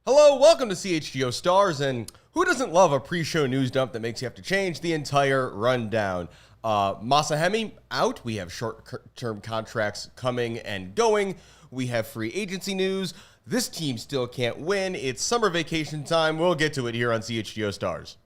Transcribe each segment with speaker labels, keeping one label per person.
Speaker 1: Hello, welcome to CHGO Stars, and who doesn't love a pre-show news dump that makes you have to change the entire rundown? Masaki out. We have short-term contracts coming and going. We have free agency news. This team still can't win. It's summer vacation time. We'll get to it here on CHGO Stars.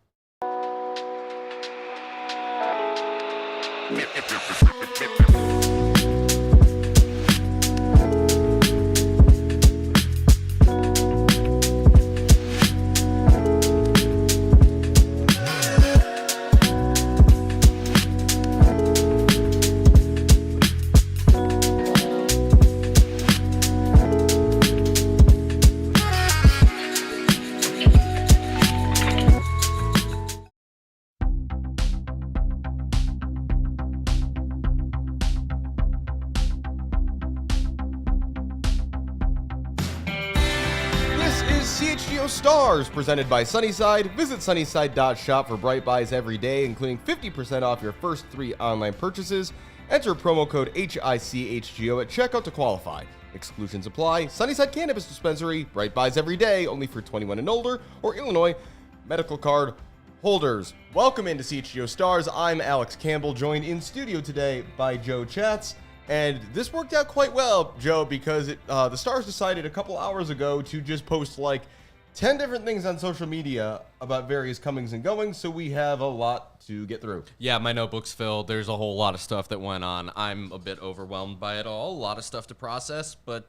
Speaker 1: CHGO Stars, presented by Sunnyside. Visit sunnyside.shop for bright buys every day, including 50% off your first 3 online purchases. Enter promo code HICHGO at checkout to qualify. Exclusions apply. Sunnyside Cannabis Dispensary, bright buys every day, only for 21 and older, or Illinois medical card holders. Welcome into CHGO Stars. I'm Alex Campbell, joined in studio today by Joe Chats. And this worked out quite well, Joe, because the Stars decided a couple hours ago to just post like 10 different things on social media about various comings and goings, so we have a lot to get through.
Speaker 2: Yeah, my notebook's filled. There's a whole lot of stuff that went on. I'm a bit overwhelmed by it all. A lot of stuff to process, but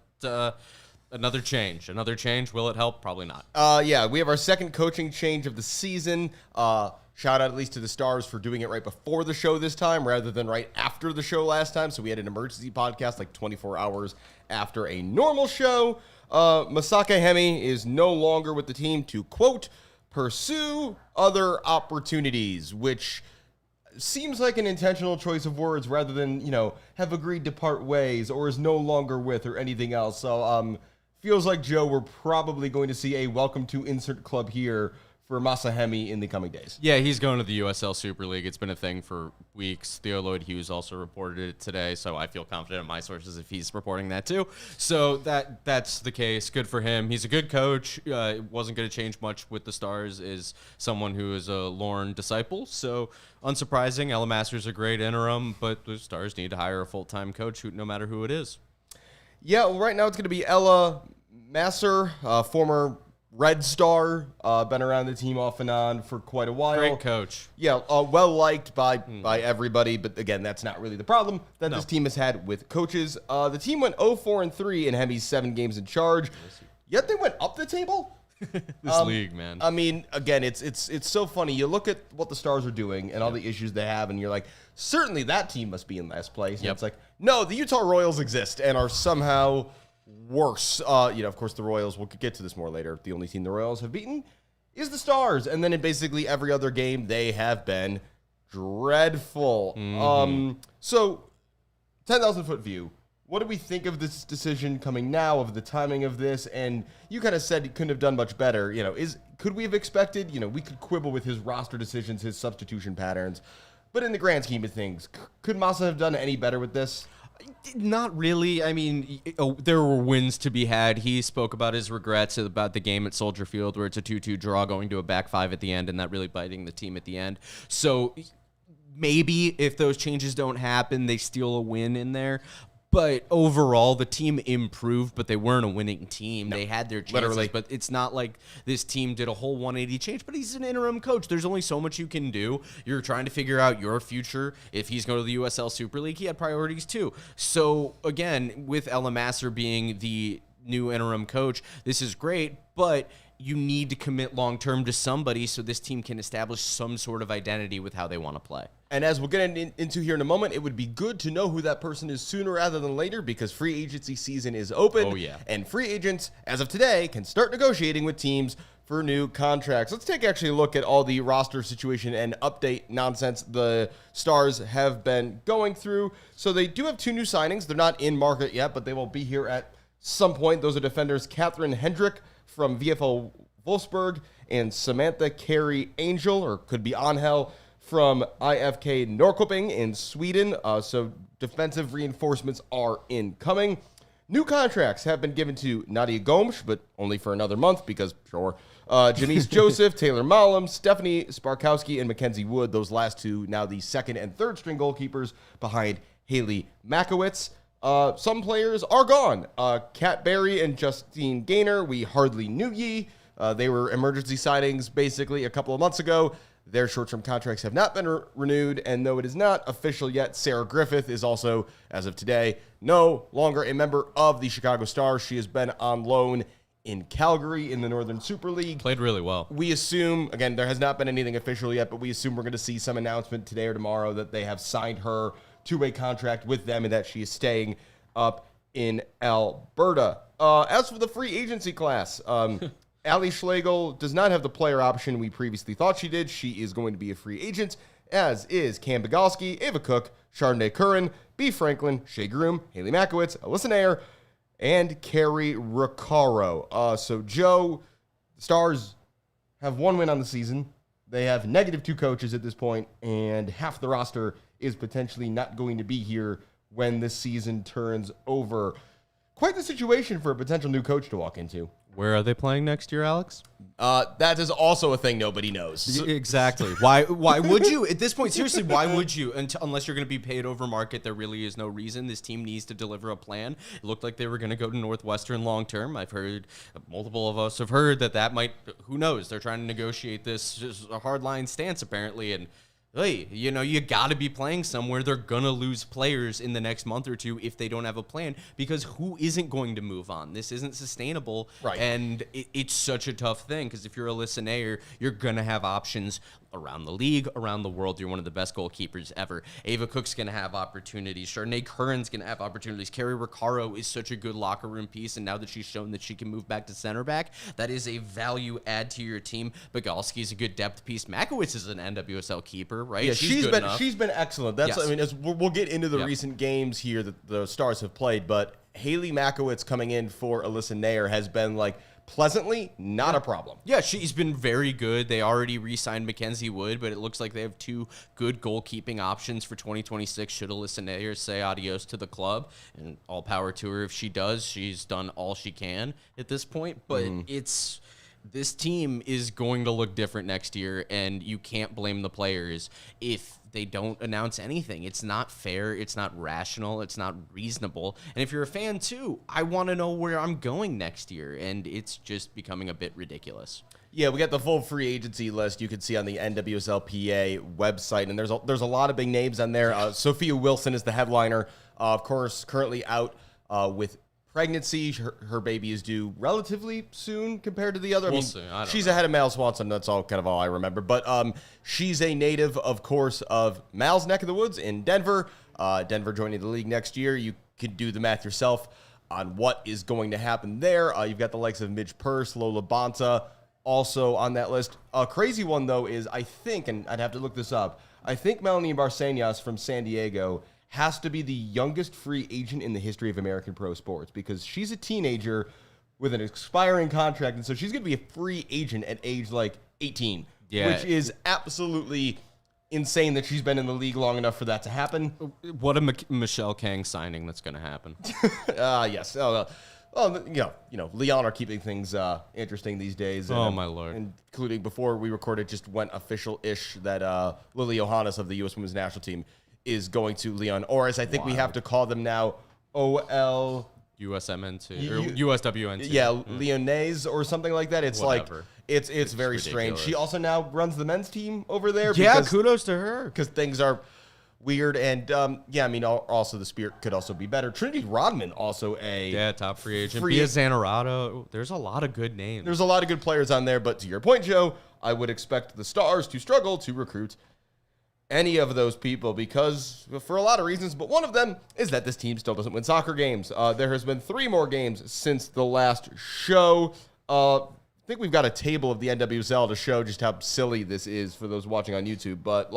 Speaker 2: another change. Will it help? Probably not.
Speaker 1: Yeah, we have our second coaching change of the season. Shout out at least to the Stars for doing it right before the show this time rather than right after the show last time. So we had an emergency podcast like 24 hours after a normal show. Masaki Hemmi is no longer with the team to, quote, pursue other opportunities, which seems like an intentional choice of words rather than, have agreed to part ways or is no longer with or anything else. So feels like, Joe, we're probably going to see a welcome to insert club here for Masaki in the coming days.
Speaker 2: Yeah, he's going to the USL Super League. It's been a thing for weeks. Theo Lloyd Hughes also reported it today, so I feel confident in my sources if he's reporting that too. So that's the case. Good for him. He's a good coach. Wasn't going to change much with the Stars. Is someone who is a Lorne disciple. So unsurprising. Ella Masser's a great interim, but the Stars need to hire a full-time coach, no matter who it is.
Speaker 1: Yeah, well, right now it's going to be Ella Masser, former Red Star, been around the team off and on for quite a while.
Speaker 2: Great coach.
Speaker 1: Yeah, well liked by everybody, but again, that's not really the problem that this team has had with coaches. The team went 0-4-3 in Hemmi's 7 games in charge, yet they went up the table.
Speaker 2: This league, man.
Speaker 1: I mean, again, it's so funny. You look at what the Stars are doing and all the issues they have, and you're like, certainly that team must be in last place. And it's like, no, the Utah Royals exist and are somehow worse. Of course, the Royals, we'll get to this more later. The only team the Royals have beaten is the Stars. And then in basically every other game, they have been dreadful. So, 10,000-foot view. What do we think of this decision coming now, of the timing of this? And you kind of said he couldn't have done much better. Could we have expected, we could quibble with his roster decisions, his substitution patterns. But in the grand scheme of things, could Massa have done any better with this?
Speaker 2: Not really. I mean, there were wins to be had. He spoke about his regrets about the game at Soldier Field where it's a 2-2 draw going to a back 5 at the end and that really biting the team at the end. So maybe if those changes don't happen, they steal a win in there. But overall, the team improved, but they weren't a winning team. No, they had their chances, but it's not like this team did a whole 180 change. But he's an interim coach. There's only so much you can do. You're trying to figure out your future. If he's going to the USL Super League, he had priorities too. So, again, with Ella Masser being the new interim coach, this is great, but you need to commit long-term to somebody so this team can establish some sort of identity with how they want to play.
Speaker 1: And as we'll get into here in a moment, it would be good to know who that person is sooner rather than later because free agency season is open.
Speaker 2: Oh, yeah.
Speaker 1: And free agents, as of today, can start negotiating with teams for new contracts. Let's take actually a look at all the roster situation and update nonsense the Stars have been going through. So they do have 2 new signings. They're not in market yet, but they will be here at some point. Those are defenders Catherine Hendrick from VfL Wolfsburg and Samantha Carey Angel, or could be Angel, from IFK Norrköping in Sweden. So defensive reinforcements are incoming. New contracts have been given to Nadia Gomes, but only for another month because, sure. Janice Joseph, Taylor Mollum, Stephanie Sparkowski, and Mackenzie Wood. Those last two now the second and third string goalkeepers behind Haley Makowicz. Some players are gone. Kat Berry and Justine Gaynor, we hardly knew ye. They were emergency signings basically a couple of months ago. Their short-term contracts have not been renewed, and though it is not official yet, Sarah Griffith is also, as of today, no longer a member of the Chicago Stars. She has been on loan in Calgary in the Northern Super League.
Speaker 2: Played really well.
Speaker 1: We assume, again, there has not been anything official yet, but we assume we're going to see some announcement today or tomorrow that they have signed her two-way contract with them and that she is staying up in Alberta. As for the free agency class, Ali Schlegel does not have the player option we previously thought she did. She is going to be a free agent, as is Cam Biegalski, Ava Cook, Chardonnay Curran, B. Franklin, Shea Groom, Haley Makowicz, Alyssa Nair, and Carrie Riccaro. So, Joe, the Stars have one win on the season. They have -2 coaches at this point, and half the roster is potentially not going to be here when this season turns over. Quite the situation for a potential new coach to walk into.
Speaker 2: Where are they playing next year, Alex?
Speaker 1: That is also a thing nobody knows.
Speaker 2: Exactly. Why would you? At this point, seriously, why would you? Unless you're going to be paid over market, there really is no reason. This team needs to deliver a plan. It looked like they were going to go to Northwestern long term. I've heard, multiple of us have heard that might, who knows? They're trying to negotiate this just a hardline stance, apparently, and hey, you got to be playing somewhere. They're going to lose players in the next month or two if they don't have a plan, because who isn't going to move on? This isn't sustainable.
Speaker 1: Right.
Speaker 2: And it's such a tough thing, because if you're a listener, you're going to have options around the league, around the world. You're one of the best goalkeepers ever. Ava Cook's going to have opportunities. Chardonnay Curran's going to have opportunities. Carrie Riccaro is such a good locker room piece, and now that she's shown that she can move back to center back, that is a value add to your team. Biegalski's a good depth piece. Makowicz is an NWSL keeper, right?
Speaker 1: Yeah, she's been excellent. That's
Speaker 2: Yes.
Speaker 1: I mean, we'll get into the recent games here that the Stars have played, but Haley Makowicz coming in for Alyssa Nair has been like pleasantly not a problem.
Speaker 2: Yeah, she's been very good. They already re-signed Mackenzie Wood, but it looks like they have two good goalkeeping options for 2026 should Alyssa Nair say adios to the club. And all power to her if she does. She's done all she can at this point. But this team is going to look different next year, and you can't blame the players if they don't announce anything. It's not fair. It's not rational. It's not reasonable. And if you're a fan too, I want to know where I'm going next year, and it's just becoming a bit ridiculous.
Speaker 1: Yeah, we got the full free agency list you can see on the NWSLPA website, and there's a lot of big names on there. Sophia Wilson is the headliner, of course, currently out with pregnancy. Her baby is due relatively soon compared to the other.
Speaker 2: We'll see. I don't
Speaker 1: She's
Speaker 2: know.
Speaker 1: ahead of Mal Swanson. That's all I remember. But she's a native, of course, of Mal's neck of the woods in Denver. Denver joining the league next year. You could do the math yourself on what is going to happen there. You've got the likes of Midge Purse, Lola Bonta, also on that list. A crazy one, though, is I think, and I'd have to look this up, I think Melanie Barcenas from San Diego has to be the youngest free agent in the history of American pro sports, because she's a teenager with an expiring contract, and so she's going to be a free agent at age like 18, which is absolutely insane that she's been in the league long enough for that to happen.
Speaker 2: What a Michelle Kang signing that's going to happen.
Speaker 1: Yes. Leon are keeping things interesting these days.
Speaker 2: Oh, my Lord.
Speaker 1: Including before we recorded, just went official-ish that Lily Johannes of the U.S. Women's National Team is going to Leon Oris. I think we have to call them now OL...
Speaker 2: USMNT or USWNT.
Speaker 1: Yeah, Lyonnaise or something like that. It's
Speaker 2: Whatever.
Speaker 1: like it's very
Speaker 2: ridiculous.
Speaker 1: strange. She also now runs the men's team over there.
Speaker 2: Yeah, kudos to her.
Speaker 1: Because things are weird, and also the Spirit could also be better. Trinity Rodman also
Speaker 2: top free agent. Bia Zanarado. There's a lot of good names.
Speaker 1: There's a lot of good players on there, but to your point, Joe, I would expect the Stars to struggle to recruit any of those people, because for a lot of reasons, but one of them is that this team still doesn't win soccer games. There has been 3 more games since the last show. I think we've got a table of the NWSL to show just how silly this is for those watching on YouTube, but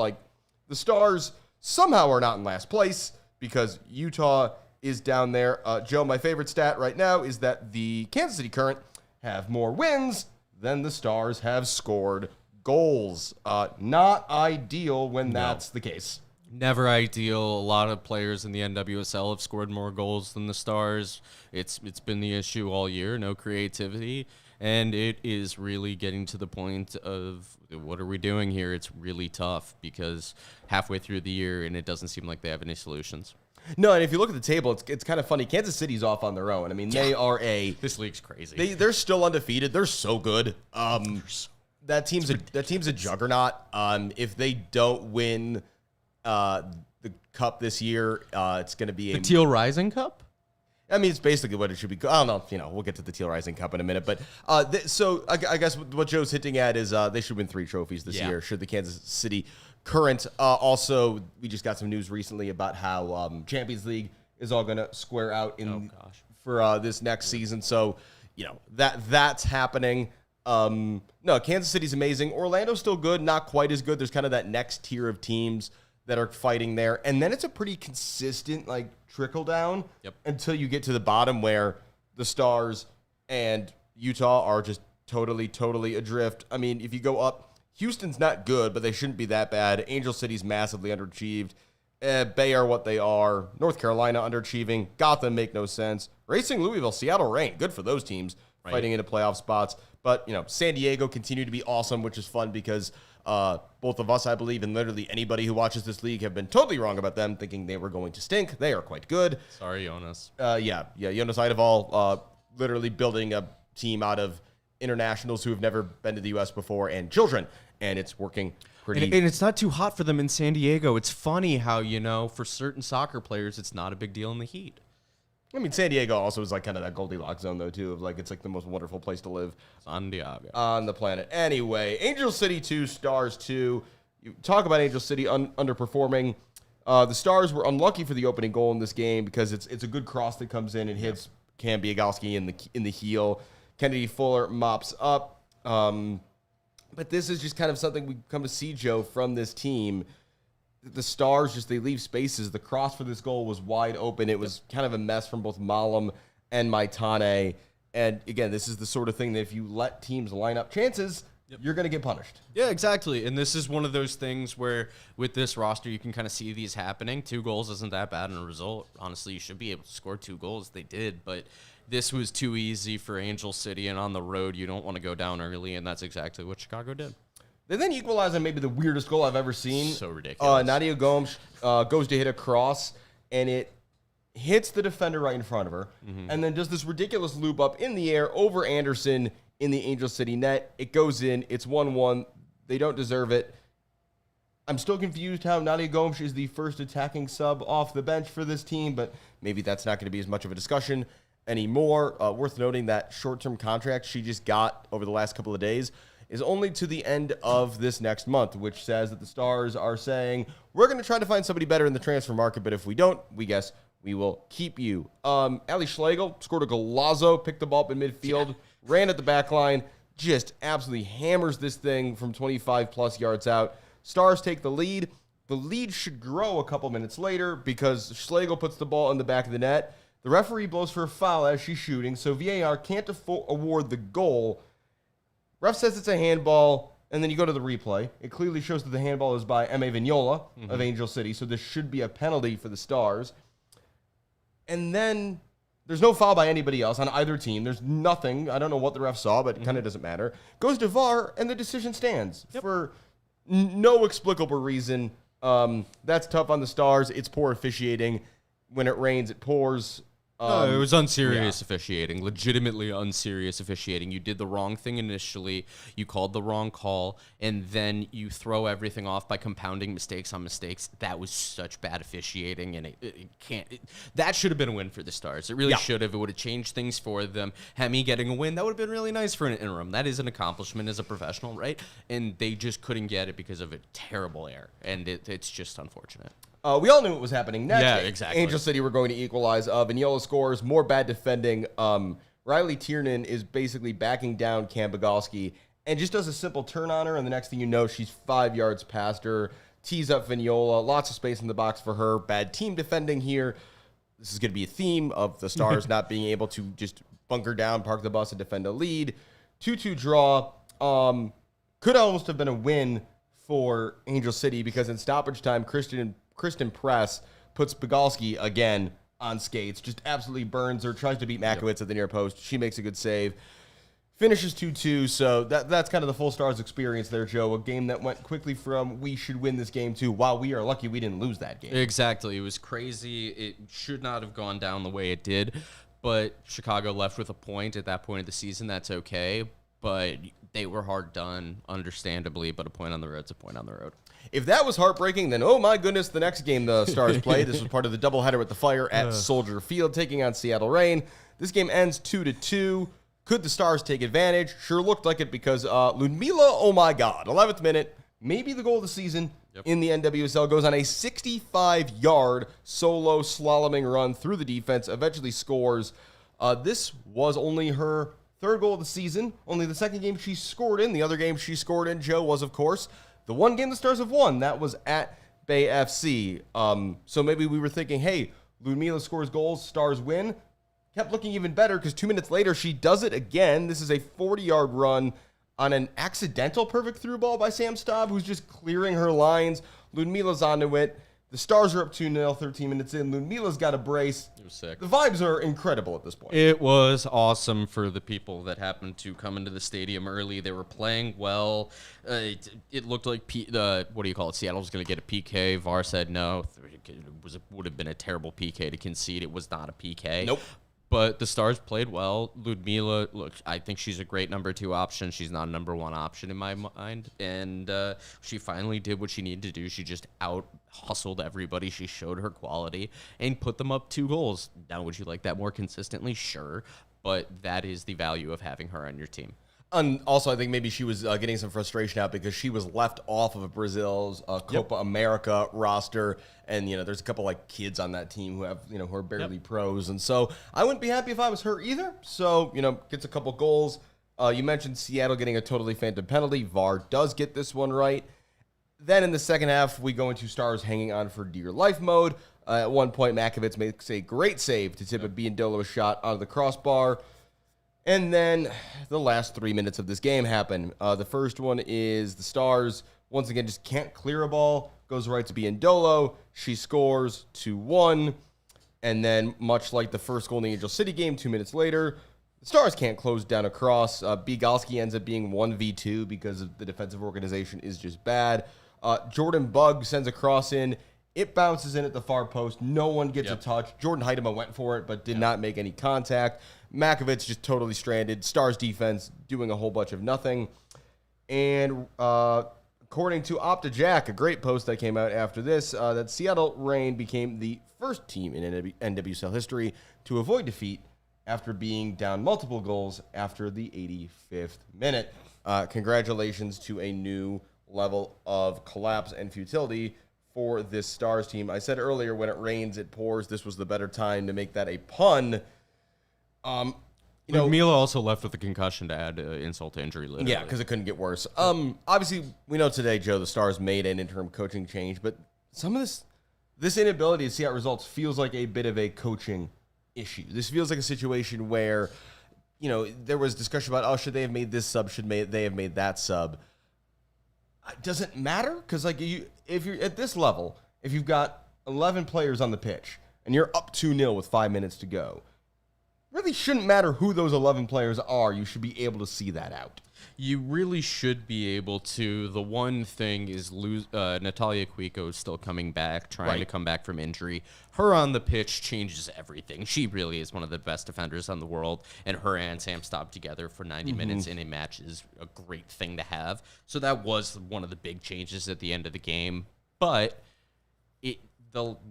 Speaker 1: the Stars somehow are not in last place because Utah is down there. Joe, my favorite stat right now is that the Kansas City Current have more wins than the Stars have scored goals. Not ideal when that's the case.
Speaker 2: Never ideal. A lot of players in the NWSL have scored more goals than the Stars. It's been the issue all year, no creativity. And it is really getting to the point of what are we doing here? It's really tough because halfway through the year and it doesn't seem like they have any solutions.
Speaker 1: No, and if you look at the table, it's kind of funny. Kansas City's off on their own. I mean, they are
Speaker 2: This league's crazy.
Speaker 1: they're still undefeated. They're so good. That team's a juggernaut. If they don't win the cup this year, it's going to be
Speaker 2: the Teal Rising Cup?
Speaker 1: I mean, it's basically what it should be. I don't know. We'll get to the Teal Rising Cup in a minute. But so I guess what Joe's hinting at is they should win 3 trophies this year, should the Kansas City Current. Also, we just got some news recently about how Champions League is all going to square out for this next season. So, that's happening. No, Kansas City's amazing. Orlando's still good, not quite as good. There's kind of that next tier of teams that are fighting there. And then it's a pretty consistent, trickle down until you get to the bottom where the Stars and Utah are just totally adrift. I mean, if you go up, Houston's not good, but they shouldn't be that bad. Angel City's massively underachieved. Bay are what they are. North Carolina underachieving. Gotham make no sense. Racing Louisville, Seattle Reign. Good for those teams fighting into playoff spots. But, San Diego continue to be awesome, which is fun because both of us, I believe, and literally anybody who watches this league have been totally wrong about them, thinking they were going to stink. They are quite good.
Speaker 2: Sorry, Jonas.
Speaker 1: Jonas Eideval literally building a team out of internationals who have never been to the U.S. before and children, and it's working pretty.
Speaker 2: And it's not too hot for them in San Diego. It's funny how, for certain soccer players, it's not a big deal in the heat.
Speaker 1: I mean, San Diego also is kind of that Goldilocks zone, though, too, of it's the most wonderful place to live
Speaker 2: San Diego
Speaker 1: on the planet. Anyway, Angel City 2, Stars 2. You talk about Angel City underperforming. The Stars were unlucky for the opening goal in this game because it's a good cross that comes in and hits Cam Biegowski in the heel. Kennedy Fuller mops up. But this is just kind of something we come to see, Joe, from this team. The Stars, they leave spaces. The cross for this goal was wide open. It was kind of a mess from both Malam and Maitane. And, again, this is the sort of thing that if you let teams line up chances, you're going to get punished.
Speaker 2: Yeah, exactly. And this is one of those things where with this roster, you can kind of see these happening. 2 goals isn't that bad in a result. Honestly, you should be able to score 2 goals. They did, but this was too easy for Angel City. And on the road, you don't want to go down early, and that's exactly what Chicago did.
Speaker 1: They then equalize on maybe the weirdest goal I've ever seen.
Speaker 2: So ridiculous.
Speaker 1: Nadia Gomes goes to hit a cross, and it hits the defender right in front of her, and then does this ridiculous loop up in the air over Anderson in the Angel City net. It goes in. It's 1-1. They don't deserve it. I'm still confused how Nadia Gomes is the first attacking sub off the bench for this team, but maybe that's not going to be as much of a discussion anymore. Worth noting that short-term contract she just got over the last couple of days is only to the end of this next month, which says that the Stars are saying, we're going to try to find somebody better in the transfer market, but if we don't, we guess we will keep you. Ali Schlegel scored a golazo, picked the ball up in midfield, ran at the back line, just absolutely hammers this thing from 25-plus yards out. Stars take the lead. The lead should grow a couple minutes later because Schlegel puts the ball in the back of the net. The referee blows for a foul as she's shooting, so VAR can't award the goal. Ref says it's a handball, and then you go to the replay. It clearly shows that the handball is by M.A. Vignola of Angel City, so this should be a penalty for the Stars. And then there's no foul by anybody else on either team. There's nothing. I don't know what the ref saw, but it kind of doesn't matter. Goes to VAR, and the decision stands for no explicable reason. That's tough on the Stars. It's poor officiating. When it rains, it pours.
Speaker 2: No, it was unserious officiating, legitimately unserious officiating. You did the wrong thing initially, you called the wrong call, and then you throw everything off by compounding mistakes on mistakes. That was such bad officiating, and it can't. That should have been a win for the Stars. It really should have. It would have changed things for them. Hemmi getting a win, that would have been really nice for an interim. That is an accomplishment as a professional, right? And they just couldn't get it because of a terrible error, and it's just unfortunate.
Speaker 1: We all knew what was happening next.
Speaker 2: Yeah, exactly.
Speaker 1: Angel City were going to equalize. Vignola scores, more bad defending. Riley Tiernan is basically backing down Cam Biegowski and just does a simple turn on her, and the next thing you know, she's 5 yards past her, tees up Vignola, lots of space in the box for her. Bad team defending here. This is going to be a theme of the Stars not being able to just bunker down, park the bus, and defend a lead. 2-2 draw. Could almost have been a win for Angel City because in stoppage time, Kristen Kristen Press puts Biegalski again on skates, just absolutely burns her, tries to beat Makowicz at the near post. She makes a good save. Finishes 2-2, so that's kind of the full Stars experience there, Joe. A game that went quickly from we should win this game to, wow, we are lucky we didn't lose that game.
Speaker 2: Exactly. It was crazy. It should not have gone down the way it did, but Chicago left with a point at that point of the season. That's okay, but they were hard done, understandably, but a point on the road's a point on the road.
Speaker 1: If that was heartbreaking, then, oh my goodness, the next game the Stars played, this was part of the doubleheader with the Fire at Soldier Field, taking on Seattle Reign. This game ends 2-2. Could the Stars take advantage? Sure looked like it because Ludmila, oh my God, 11th minute, maybe the goal of the season in the NWSL, goes on a 65-yard solo slaloming run through the defense, eventually scores. This was only her third goal of the season, only the second game she scored in. The other game she scored in, Joe, was, of course, the one game the Stars have won. That was at Bay FC. So maybe we were thinking, hey, Ludmila scores goals, Stars win. Kept looking even better because 2 minutes later, she does it again. This is a 40-yard run on an accidental perfect through ball by Sam Staub, who's just clearing her lines. Ludmila's onto it. The Stars are up 2-0, 13 minutes in. Ludmila's got a brace.
Speaker 2: It was sick.
Speaker 1: The vibes are incredible at this point.
Speaker 2: It was awesome for the people that happened to come into the stadium early. They were playing well. It looked like, what do you call it? Seattle was going to get a PK. VAR said no. It would have been a terrible PK to concede. It was not a PK.
Speaker 1: Nope.
Speaker 2: But the Stars played well. Ludmila, look, I think she's a great number 2 option. She's not a number 1 option in my mind. And she finally did what she needed to do. She just out-hustled everybody. She showed her quality and put them up 2 goals. Now, would you like that more consistently? Sure. But that is the value of having her on your team.
Speaker 1: And also, I think maybe she was getting some frustration out because she was left off of Brazil's Copa America roster, and there's a couple like kids on that team who have who are barely pros, and so I wouldn't be happy if I was her either. So gets a couple goals. You mentioned Seattle getting a totally phantom penalty. VAR does get this one right. Then in the second half, we go into Stars hanging on for dear life mode. At one point, Makowicz makes a great save to tip a Biandolo shot onto the crossbar. And then the last 3 minutes of this game happen. The first one is the Stars, once again, just can't clear a ball. Goes right to Biandolo. She scores 2-1. And then, much like the first goal in the Angel City game, 2 minutes later, the Stars can't close down a cross. Biegalski ends up being 1v2 because of the defensive organization is just bad. Jordan Bugg sends a cross in. It bounces in at the far post. No one gets a touch. Jordan Heidema went for it, but did not make any contact. Makowicz just totally stranded. Stars defense doing a whole bunch of nothing. And according to OptaJack, a great post that came out after this, that Seattle Reign became the first team in NWSL history to avoid defeat after being down multiple goals after the 85th minute. Congratulations to a new level of collapse and futility for this Stars team. I said earlier, when it rains, it pours. This was the better time to make that a pun.
Speaker 2: Ludmila also left with a concussion to add insult to injury, literally.
Speaker 1: Yeah, because it couldn't get worse. Obviously, we know today, Joe, the Stars made an interim coaching change, but some of this inability to see out results feels like a bit of a coaching issue. This feels like a situation where, there was discussion about, should they have made this sub? Should they have made that sub? Does it matter? Because if you're at this level, if you've got 11 players on the pitch and you're up 2-0 with 5 minutes to go, really shouldn't matter who those 11 players are. You should be able to see that out.
Speaker 2: You really should be able to. The one thing is Natalia Cuico is still coming back, trying to come back from injury. Her on the pitch changes everything. She really is one of the best defenders in the world, and her and Sam Staub together for 90 minutes in a match is a great thing to have. So that was one of the big changes at the end of the game. But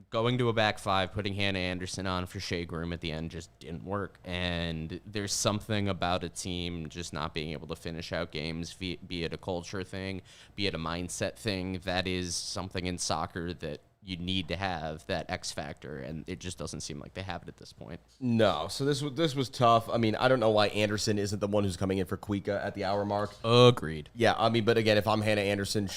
Speaker 2: going to a back 5, putting Hannah Anderson on for Shea Groom at the end just didn't work. And there's something about a team just not being able to finish out games, be it a culture thing, be it a mindset thing. That is something in soccer that you need to have, that X factor, and it just doesn't seem like they have it at this point.
Speaker 1: No, so this was tough. I mean, I don't know why Anderson isn't the one who's coming in for Cuica at the hour mark.
Speaker 2: Agreed.
Speaker 1: Yeah, I mean, but again, if I'm Hannah Anderson,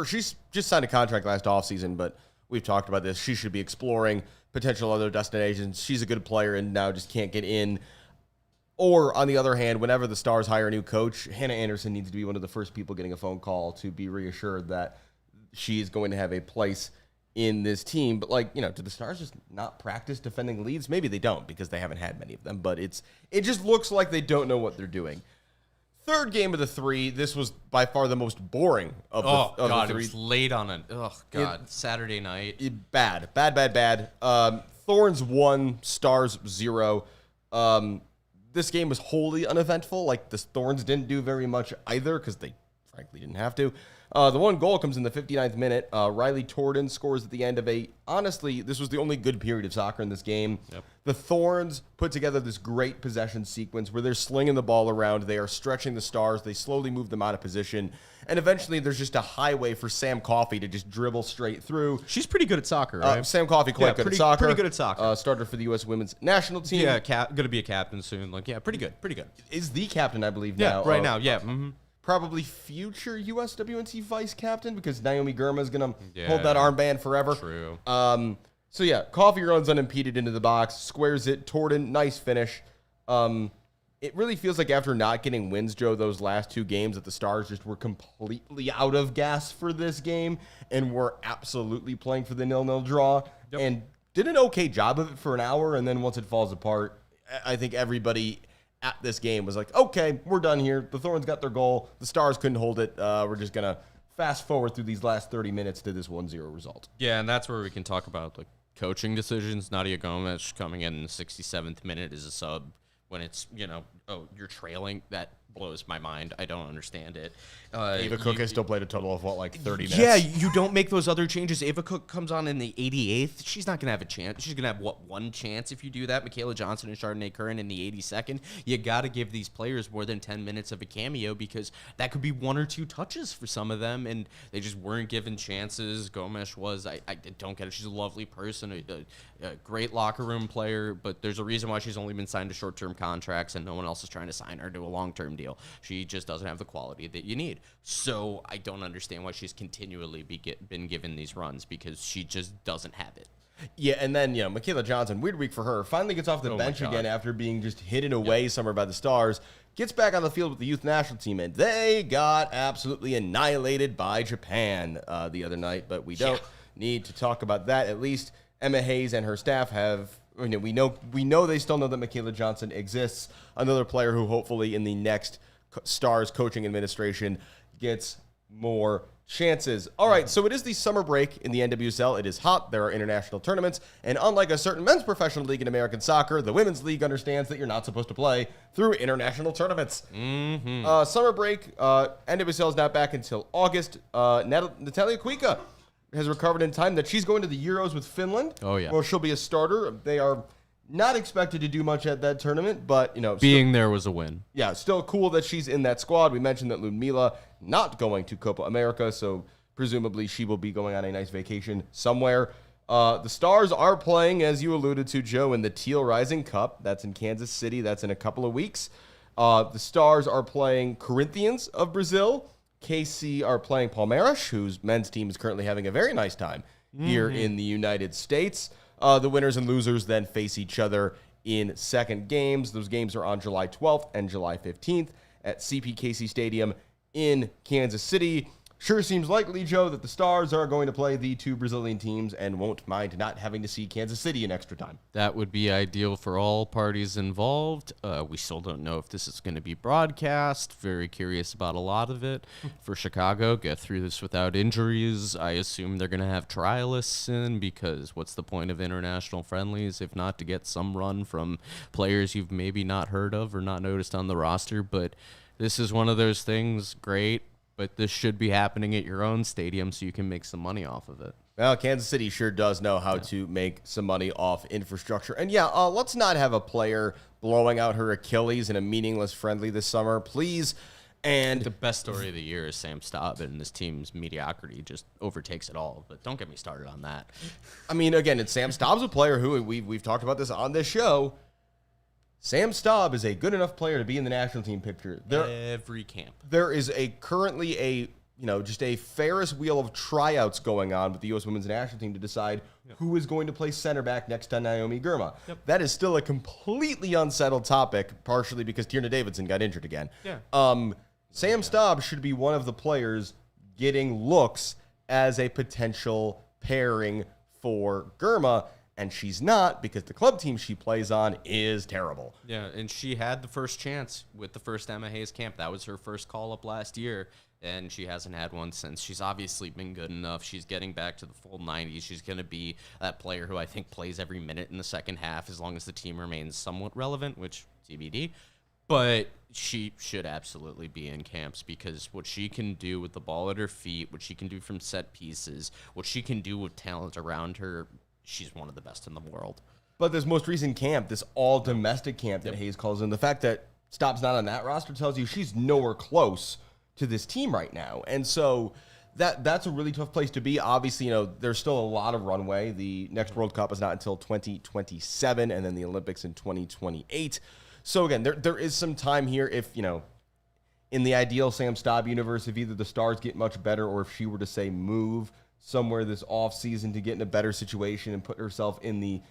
Speaker 1: she's just signed a contract last offseason, but we've talked about this. She should be exploring potential other destinations. She's a good player and now just can't get in. Or, on the other hand, whenever the Stars hire a new coach, Hannah Anderson needs to be one of the first people getting a phone call to be reassured that she is going to have a place in this team. But, like, do the Stars just not practice defending leads? Maybe they don't because they haven't had many of them. But it just looks like they don't know what they're doing. Third game of the 3, this was by far the most boring of the 3.
Speaker 2: It was late on Saturday night.
Speaker 1: Bad. Thorns 1, Stars 0. This game was wholly uneventful. Like, the Thorns didn't do very much either because they frankly didn't have to. The one goal comes in the 59th minute. Riley Torden scores at the end of honestly, this was the only good period of soccer in this game.
Speaker 2: Yep.
Speaker 1: The Thorns put together this great possession sequence where they're slinging the ball around. They are stretching the Stars. They slowly move them out of position. And eventually there's just a highway for Sam Coffey to just dribble straight through.
Speaker 2: She's pretty good at soccer, right?
Speaker 1: Sam Coffey quite good at soccer.
Speaker 2: Pretty good at soccer.
Speaker 1: Starter for the U.S. women's national team.
Speaker 2: Yeah, going to be a captain soon. Like, yeah, pretty good.
Speaker 1: Is the captain, I believe, now.
Speaker 2: Yeah, right now, yeah. Mm-hmm.
Speaker 1: Probably future USWNT vice captain because Naomi Girma is going to hold that armband forever.
Speaker 2: True.
Speaker 1: So, yeah, Coffey runs unimpeded into the box, squares it. Torden, nice finish. It really feels like after not getting wins, Joe, those last 2 games that the Stars just were completely out of gas for this game and were absolutely playing for the 0-0 draw and did an okay job of it for an hour. And then once it falls apart, I think everybody at this game was like, okay, we're done here. The Thorns got their goal. The Stars couldn't hold it. We're just going to fast forward through these last 30 minutes to this 1-0 result.
Speaker 2: Yeah, and that's where we can talk about like coaching decisions. Nadia Gomes coming in the 67th minute as a sub when it's, you're trailing. That blows my mind. I don't understand it.
Speaker 1: Ava Cook has still played a total of, 30 minutes?
Speaker 2: Yeah, you don't make those other changes. Ava Cook comes on in the 88th. She's not going to have a chance. She's going to have, one chance if you do that? Michaela Johnson and Chardonnay Curran in the 82nd. You got to give these players more than 10 minutes of a cameo because that could be 1 or 2 touches for some of them, and they just weren't given chances. Gomes was. I don't get it. She's a lovely person, a great locker room player, but there's a reason why she's only been signed to short-term contracts and no one else is trying to sign her to a long-term deal. She just doesn't have the quality that you need. So I don't understand why she's continually been given these runs because she just doesn't have it.
Speaker 1: Yeah, and then, Michaela Johnson, weird week for her, finally gets off the bench again after being just hidden away somewhere by the Stars, gets back on the field with the youth national team, and they got absolutely annihilated by Japan the other night, but we don't need to talk about that. At least Emma Hayes and her staff have, we know they still know that Michaela Johnson exists, another player who hopefully in the next Stars coaching administration gets more chances. All right, so it is the summer break in the NWSL. It is hot. There are international tournaments. And unlike a certain men's professional league in American soccer, the women's league understands that you're not supposed to play through international tournaments.
Speaker 2: Mm-hmm.
Speaker 1: Summer break. NWSL is not back until August. Natalia Kuika has recovered in time that she's going to the Euros with Finland.
Speaker 2: Oh, yeah.
Speaker 1: Well, she'll be a starter. They are not expected to do much at that tournament, but,
Speaker 2: being there was a win.
Speaker 1: Yeah, still cool that she's in that squad. We mentioned that Ludmila not going to Copa America, so presumably she will be going on a nice vacation somewhere. The Stars are playing, as you alluded to, Joe, in the Teal Rising Cup. That's in Kansas City. That's in a couple of weeks. The Stars are playing Corinthians of Brazil. KC are playing Palmeiras, whose men's team is currently having a very nice time here in the United States. The winners and losers then face each other in second games. Those games are on July 12th and July 15th at CPKC Stadium in Kansas City. Sure seems likely, Joe, that the Stars are going to play the 2 Brazilian teams and won't mind not having to see Kansas City in extra time.
Speaker 2: That would be ideal for all parties involved. We still don't know if this is going to be broadcast. Very curious about a lot of it. For Chicago, get through this without injuries. I assume they're going to have trialists in because what's the point of international friendlies if not to get some run from players you've maybe not heard of or not noticed on the roster? But this is one of those things, great. But this should be happening at your own stadium so you can make some money off of it.
Speaker 1: Well, Kansas City sure does know how to make some money off infrastructure. And let's not have a player blowing out her Achilles in a meaningless friendly this summer, please. And
Speaker 2: the best story of the year is Sam Staub, and this team's mediocrity just overtakes it all. But don't get me started on that.
Speaker 1: I mean, again, it's Sam Staub's a player who, we've talked about this on this show, Sam Staub is a good enough player to be in the national team picture.
Speaker 2: Every camp.
Speaker 1: There is currently just a Ferris wheel of tryouts going on with the U.S. women's national team to decide who is going to play center back next to Naomi Girma. Yep. That is still a completely unsettled topic, partially because Tierna Davidson got injured again. Yeah. Sam Staub should be one of the players getting looks as a potential pairing for Germa, and she's not because the club team she plays on is terrible.
Speaker 2: Yeah, and she had the first chance with the first Emma Hayes camp. That was her first call-up last year, and she hasn't had one since. She's obviously been good enough. She's getting back to the full 90s. She's going to be that player who I think plays every minute in the second half as long as the team remains somewhat relevant, which TBD. But she should absolutely be in camps because what she can do with the ball at her feet, what she can do from set pieces, what she can do with talent around her, she's one of the best in the world.
Speaker 1: But this most recent camp, this all-domestic camp that Hayes calls in, the fact that Stopp's not on that roster tells you she's nowhere close to this team right now. And so that's a really tough place to be. Obviously, there's still a lot of runway. The next World Cup is not until 2027, and then the Olympics in 2028. So again, there is some time here if, in the ideal Sam Staub universe, if either the Stars get much better or if she were to, say, move somewhere this offseason to get in a better situation and put herself in the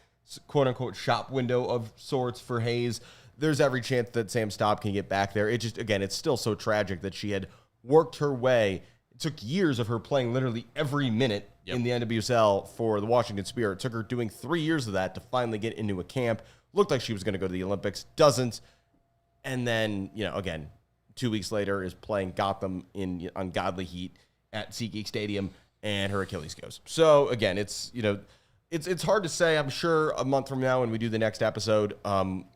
Speaker 1: quote-unquote shop window of sorts for Hayes, there's every chance that Sam Staub can get back there. It just, again, it's still so tragic that she had worked her way. It took years of her playing literally every minute in the NWSL for the Washington Spirit. It took her doing 3 years of that to finally get into a camp. Looked like she was going to go to the Olympics, doesn't. And then, again, 2 weeks later is playing Gotham in ungodly heat at SeatGeek Stadium, and her Achilles goes. So, again, it's hard to say. I'm sure a month from now when we do the next episode,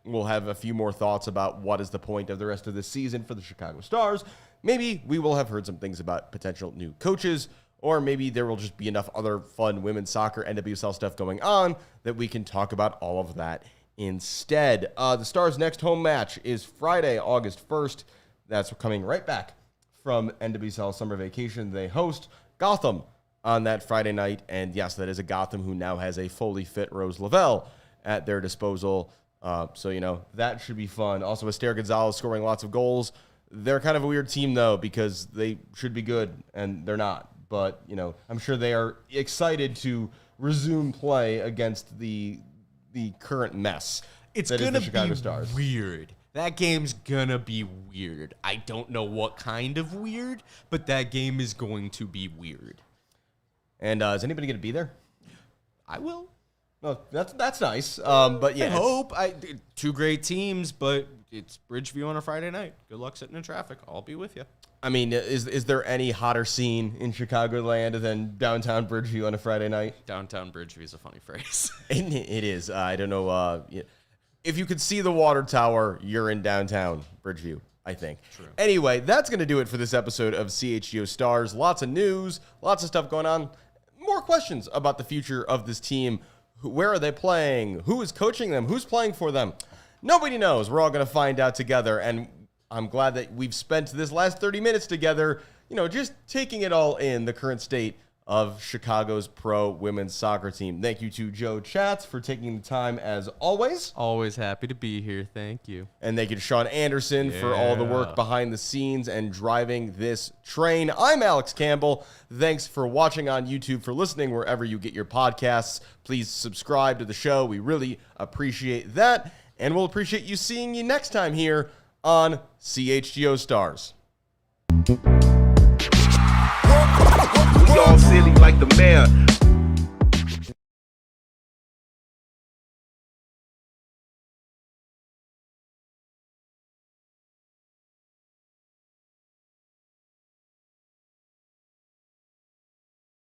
Speaker 1: we'll have a few more thoughts about what is the point of the rest of the season for the Chicago Stars. Maybe we will have heard some things about potential new coaches, or maybe there will just be enough other fun women's soccer NWSL stuff going on that we can talk about all of that instead. The Stars' next home match is Friday, August 1st. That's coming right back from NWSL summer vacation. They host Gotham on that Friday night. And yes, that is a Gotham who now has a fully fit Rose Lavelle at their disposal. So, that should be fun. Also, Esther Gonzalez scoring lots of goals. They're kind of a weird team, though, because they should be good, and they're not. But, I'm sure they are excited to resume play against the current mess.
Speaker 2: It's
Speaker 1: going to be
Speaker 2: weird. That game's going to be weird. I don't know what kind of weird, but that game is going to be weird.
Speaker 1: And is anybody going to be there?
Speaker 2: I will.
Speaker 1: No, that's nice. But yeah,
Speaker 2: I hope. Two great teams, but it's Bridgeview on a Friday night. Good luck sitting in traffic. I'll be with you.
Speaker 1: I mean, is there any hotter scene in Chicagoland than downtown Bridgeview on a Friday night?
Speaker 2: Downtown Bridgeview is a funny phrase.
Speaker 1: It is. I don't know. If you could see the water tower, you're in downtown Bridgeview, I think. True. Anyway, that's going to do it for this episode of CHGO Stars. Lots of news, lots of stuff going on. More questions about the future of this team. Where are they playing? Who is coaching them? Who's playing for them? Nobody knows. We're all going to find out together. And I'm glad that we've spent this last 30 minutes together, just taking it all in, the current state of Chicago's pro women's soccer team. Thank you to Joe Chatz for taking the time as always.
Speaker 2: Always happy to be here. Thank you.
Speaker 1: And thank you to Sean Anderson for all the work behind the scenes and driving this train. I'm Alex Campbell. Thanks for watching on YouTube, for listening wherever you get your podcasts. Please subscribe to the show. We really appreciate that. And we'll appreciate seeing you next time here on CHGO Stars.
Speaker 3: We all silly like the mayor.